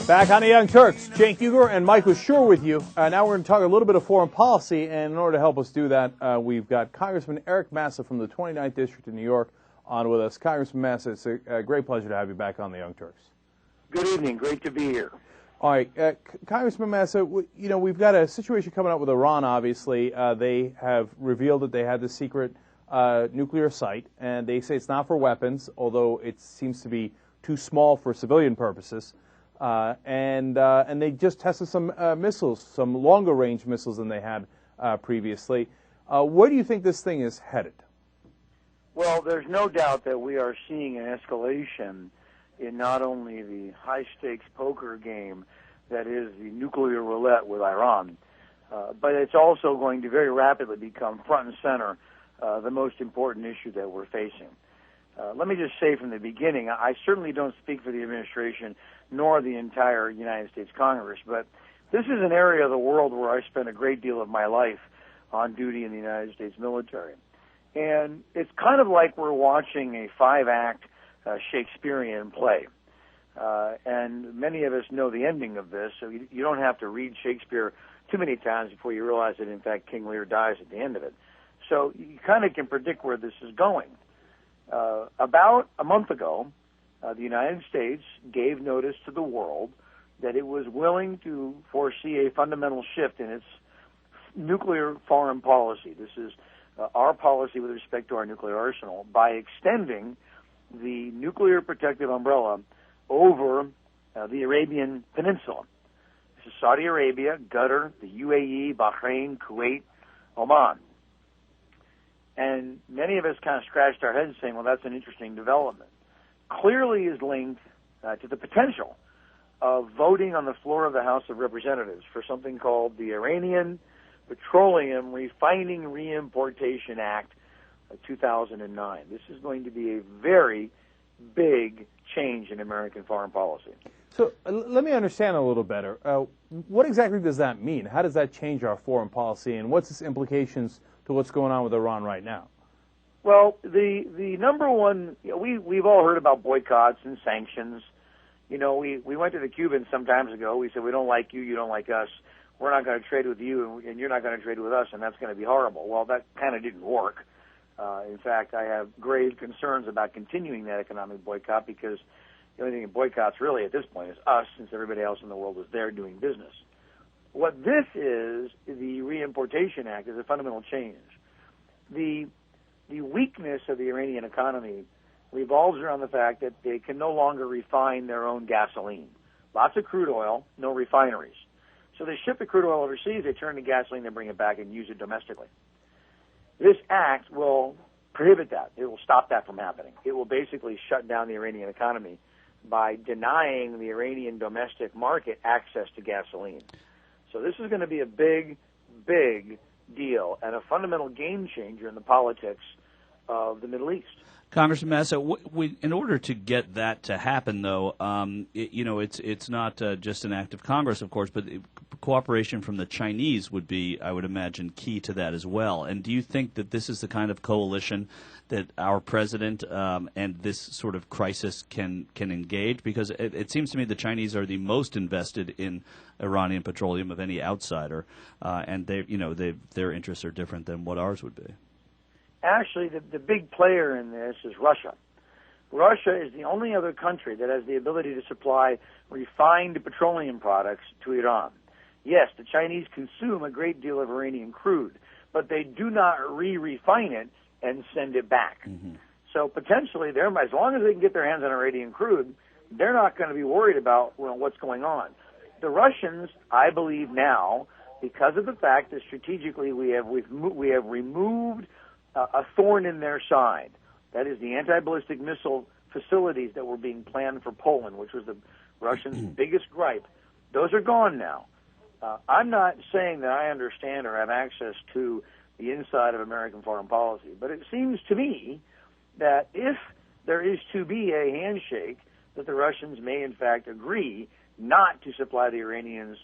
Back on the Young Turks, Cenk Uygur and Mike Schur with you. Now we're going to talk a little bit of foreign policy, and in order to help us do that, we've got Congressman Eric Massa from the 29th District in New York on with us. Congressman Massa, it's a great pleasure to have you back on the Young Turks. Good evening. Great to be here. All right, Congressman Massa, we've got a situation coming up with Iran, obviously. They have revealed that they had this secret nuclear site, and they say it's not for weapons, although it seems to be too small for civilian purposes. And they just tested some missiles, some longer-range missiles than they had previously. Where do you think this thing is headed? Well, there's no doubt that we are seeing an escalation in not only the high-stakes poker game that is the nuclear roulette with Iran, but it's also going to very rapidly become front and center the most important issue that we're facing. Let me just say from the beginning, I certainly don't speak for the administration nor the entire United States Congress, but this is an area of the world where I spent a great deal of my life on duty in the United States military. And it's kind of like we're watching a five-act Shakespearean play. And many of us know the ending of this, so you don't have to read Shakespeare too many times before you realize that, in fact, King Lear dies at the end of it. So you kind of can predict where this is going. About a month ago, the United States gave notice to the world that it was willing to foresee a fundamental shift in its nuclear foreign policy. This is our policy with respect to our nuclear arsenal by extending the nuclear protective umbrella over the Arabian Peninsula. This is Saudi Arabia, Qatar, the UAE, Bahrain, Kuwait, Oman. And many of us kind of scratched our heads saying, well, that's an interesting development. Clearly is linked to the potential of voting on the floor of the House of Representatives for something called the Iranian Petroleum Refining Reimportation Act of 2009. This is going to be a very big change in American foreign policy. So let me understand a little better. What exactly does that mean? How does that change our foreign policy, and what's its implications to what's going on with Iran right now? Well, the number one, we've all heard about boycotts and sanctions. We went to the Cubans some times ago. We said, we don't like you, you don't like us. We're not going to trade with you, and you're not going to trade with us, and that's going to be horrible. Well, that kind of didn't work. In fact, I have grave concerns about continuing that economic boycott because the only thing it boycotts really at this point is us, since everybody else in the world is there doing business. What this is, the Reimportation Act, is a fundamental change. The weakness of the Iranian economy revolves around the fact that they can no longer refine their own gasoline. Lots of crude oil, no refineries. So they ship the crude oil overseas, they turn to gasoline, they bring it back and use it domestically. This act will prohibit that. It will stop that from happening. It will basically shut down the Iranian economy by denying the Iranian domestic market access to gasoline. So this is going to be a big, big deal and a fundamental game changer in the politics of the Middle East. Congressman Massa, in order to get that to happen, though, it's not just an act of Congress, of course, but cooperation from the Chinese would be, I would imagine, key to that as well. And do you think that this is the kind of coalition that our president and this sort of crisis can engage? Because it seems to me the Chinese are the most invested in Iranian petroleum of any outsider, and their interests are different than what ours would be. Actually, the big player in this is Russia. Russia is the only other country that has the ability to supply refined petroleum products to Iran. Yes, the Chinese consume a great deal of Iranian crude, but they do not re-refine it and send it back. Mm-hmm. So potentially, as long as they can get their hands on Iranian crude, they're not going to be worried about what's going on. The Russians, I believe now, because of the fact that strategically we have removed a thorn in their side. That is the anti-ballistic missile facilities that were being planned for Poland, which was the Russians' biggest gripe. Those are gone now. I'm not saying that I understand or have access to the inside of American foreign policy, but it seems to me that if there is to be a handshake, that the Russians may in fact agree not to supply the Iranians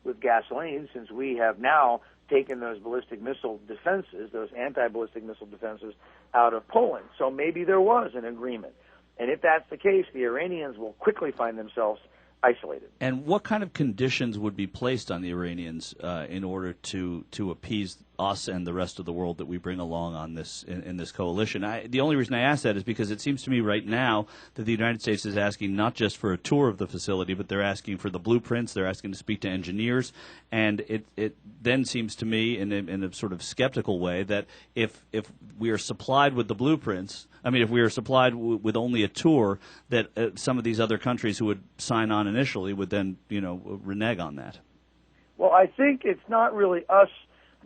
with gasoline, since we have now taken those ballistic missile defenses, those anti-ballistic missile defenses, out of Poland. So maybe there was an agreement. And if that's the case, the Iranians will quickly find themselves isolated. And what kind of conditions would be placed on the Iranians in order to appease us and the rest of the world that we bring along on this in this coalition? The only reason I ask that is because it seems to me right now that the United States is asking not just for a tour of the facility, but they're asking for the blueprints. They're asking to speak to engineers, and it then seems to me in a sort of skeptical way that if we are supplied with the blueprints, I mean, if we are supplied with only a tour, that some of these other countries who would sign on initially would then, renege on that. Well, I think it's not really us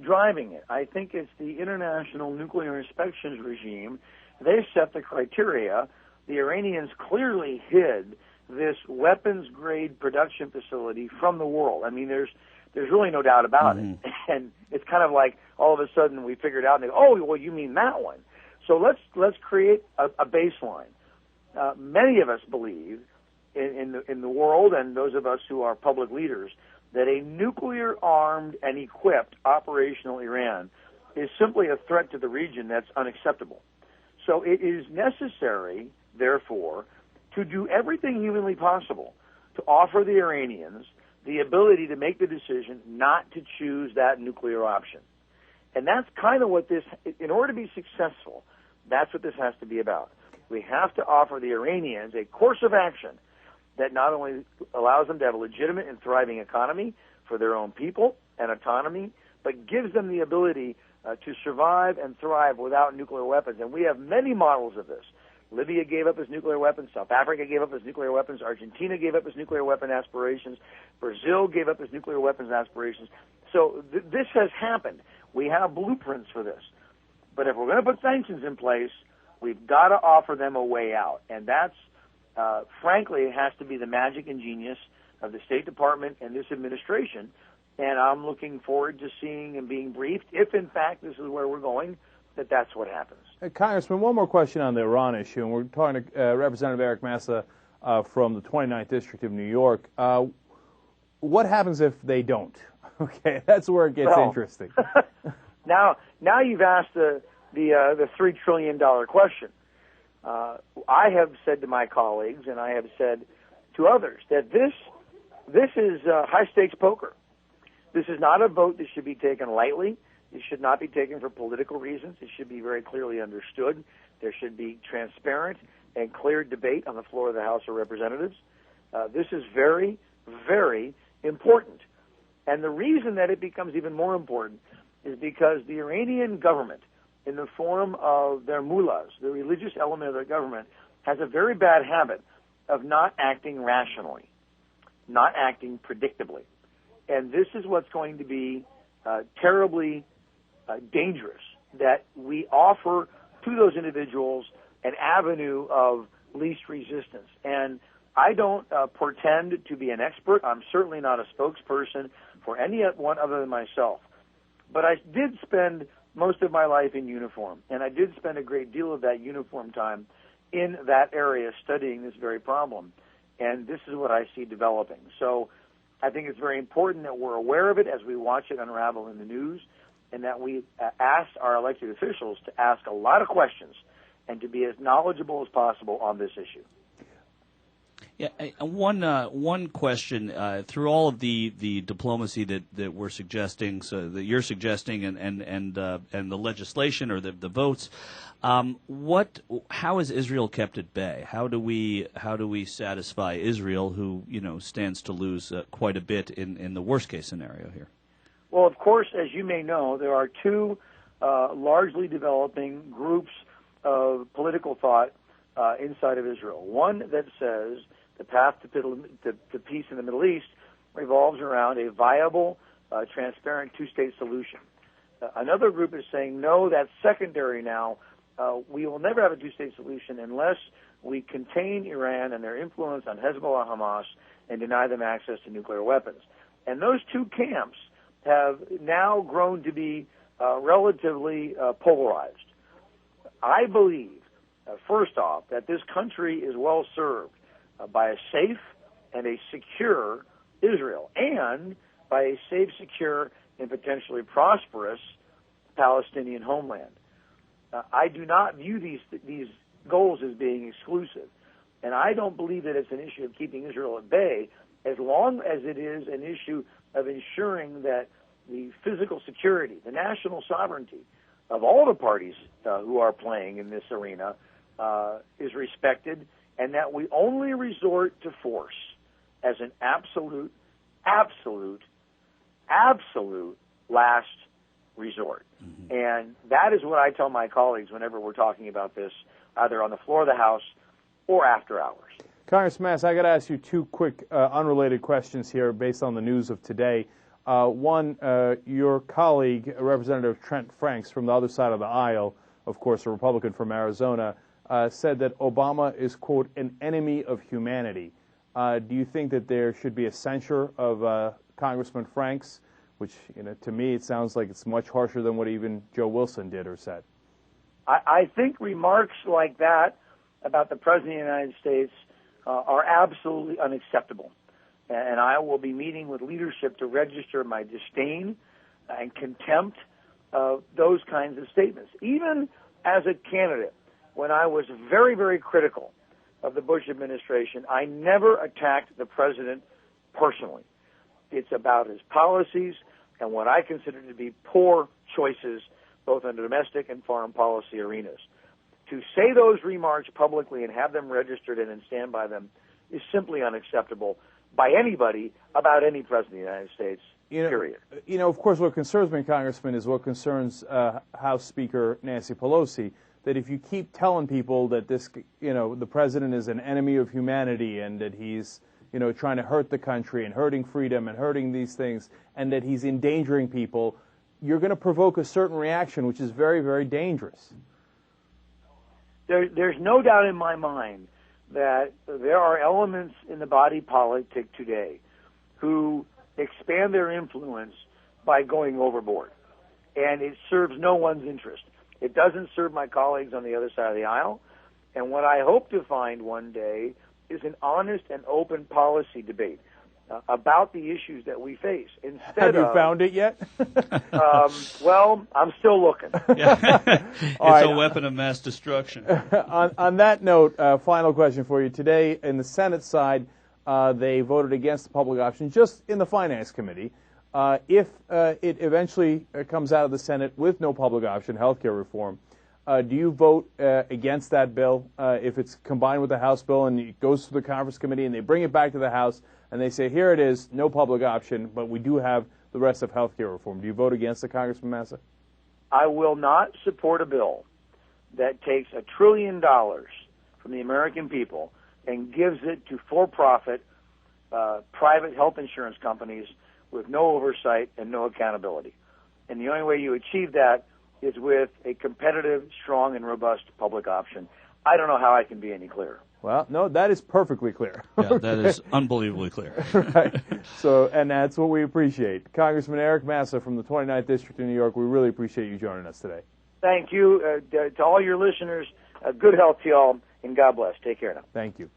driving it. I think it's the International Nuclear Inspections Regime. They set the criteria. The Iranians clearly hid this weapons-grade production facility from the world. I mean, there's really no doubt about it. And it's kind of like all of a sudden we figured out, and they go, oh, well, you mean that one. So let's create a baseline. Many of us believe in the world, and those of us who are public leaders, that a nuclear-armed and equipped operational Iran is simply a threat to the region that's unacceptable. So it is necessary, therefore, to do everything humanly possible to offer the Iranians the ability to make the decision not to choose that nuclear option. And that's kind of what this, in order to be successful, that's what this has to be about. We have to offer the Iranians a course of action that not only allows them to have a legitimate and thriving economy for their own people and autonomy, but gives them the ability to survive and thrive without nuclear weapons. And we have many models of this. Libya gave up its nuclear weapons. South Africa gave up its nuclear weapons. Argentina gave up its nuclear weapon aspirations. Brazil gave up its nuclear weapons aspirations. So this has happened. We have blueprints for this. But if we're going to put sanctions in place, we've got to offer them a way out. And that's, frankly, it has to be the magic and genius of the State Department and this administration. And I'm looking forward to seeing and being briefed, if in fact this is where we're going, that's what happens. Congressman, one more question on the Iran issue. And we're talking to Representative Eric Massa from the 29th District of New York. What happens if they don't? Okay, that's where it gets interesting. Now you've asked the $3 trillion question. I have said to my colleagues, and I have said to others, that this is high-stakes poker. This is not a vote that should be taken lightly. It should not be taken for political reasons. It should be very clearly understood. There should be transparent and clear debate on the floor of the House of Representatives. This is very, very important. And the reason that it becomes even more important is because the Iranian government, in the form of their mullahs, the religious element of their government, has a very bad habit of not acting rationally, not acting predictably. And this is what's going to be terribly dangerous, that we offer to those individuals an avenue of least resistance. And I don't pretend to be an expert. I'm certainly not a spokesperson for anyone other than myself. But I did spend most of my life in uniform, and I did spend a great deal of that uniform time in that area studying this very problem. And this is what I see developing. So I think it's very important that we're aware of it as we watch it unravel in the news, and that we ask our elected officials to ask a lot of questions and to be as knowledgeable as possible on this issue. Yeah, one question through all of the diplomacy that we're suggesting, so that you're suggesting, and the legislation or the votes, how is Israel kept at bay? How do we satisfy Israel, who stands to lose quite a bit in the worst case scenario here? Well, of course, as you may know, there are two largely developing groups of political thought inside of Israel. One that says the path to peace in the Middle East revolves around a viable, transparent two-state solution. Another group is saying, no, that's secondary now. We will never have a two-state solution unless we contain Iran and their influence on Hezbollah, Hamas, and deny them access to nuclear weapons. And those two camps have now grown to be relatively polarized. I believe, first off, that this country is well served by a safe and a secure Israel, and by a safe, secure, and potentially prosperous Palestinian homeland. I do not view these goals as being exclusive, and I don't believe that it's an issue of keeping Israel at bay. as long as it is an issue of ensuring that the physical security, the national sovereignty of all the parties who are playing in this arena is respected, and that we only resort to force as an absolute last resort. Mm-hmm. And that is what I tell my colleagues whenever we're talking about this, either on the floor of the House or after hours. Congressman Massa, I got to ask you two quick unrelated questions here based on the news of today. One, your colleague, Representative Trent Franks from the other side of the aisle, of course a Republican from Arizona, said that Obama is, quote, an enemy of humanity. Do you think that there should be a censure of Congressman Franks, which, to me it sounds like it's much harsher than what even Joe Wilson did or said? I think remarks like that about the President of the United States are absolutely unacceptable. And I will be meeting with leadership to register my disdain and contempt of those kinds of statements. Even as a candidate, when I was very, very critical of the Bush administration, I never attacked the president personally. It's about his policies and what I consider to be poor choices, both in the domestic and foreign policy arenas. To say those remarks publicly and have them registered and stand by them is simply unacceptable by anybody about any president of the United States, period. Of course, what concerns me, Congressman, is what concerns House Speaker Nancy Pelosi, that if you keep telling people that this, the president is an enemy of humanity and that he's, trying to hurt the country and hurting freedom and hurting these things and that he's endangering people, you're going to provoke a certain reaction, which is very, very dangerous. There's no doubt in my mind that there are elements in the body politic today who expand their influence by going overboard. And it serves no one's interest. It doesn't serve my colleagues on the other side of the aisle. And what I hope to find one day is an honest and open policy debate about the issues that we face. Have you found it yet? Well, I'm still looking. It's a weapon of mass destruction. On that note, final question for you. Today, in the Senate side, they voted against the public option, just in the Finance Committee. If it eventually comes out of the Senate with no public option, health care reform, do you vote against that bill if it's combined with the House bill and it goes to the Conference Committee and they bring it back to the House and they say, here it is, no public option, but we do have the rest of health care reform? Do you vote against it, Congressman Massa? I will not support a bill that takes $1 trillion from the American people and gives it to for-profit private health insurance companies with no oversight and no accountability. And the only way you achieve that is with a competitive, strong, and robust public option. I don't know how I can be any clearer. Well, no, that is perfectly clear. Yeah, that is unbelievably clear. Right. So, and that's what we appreciate. Congressman Eric Massa from the 29th District of New York, we really appreciate you joining us today. Thank you. To all your listeners, good health to you all, and God bless. Take care now. Thank you.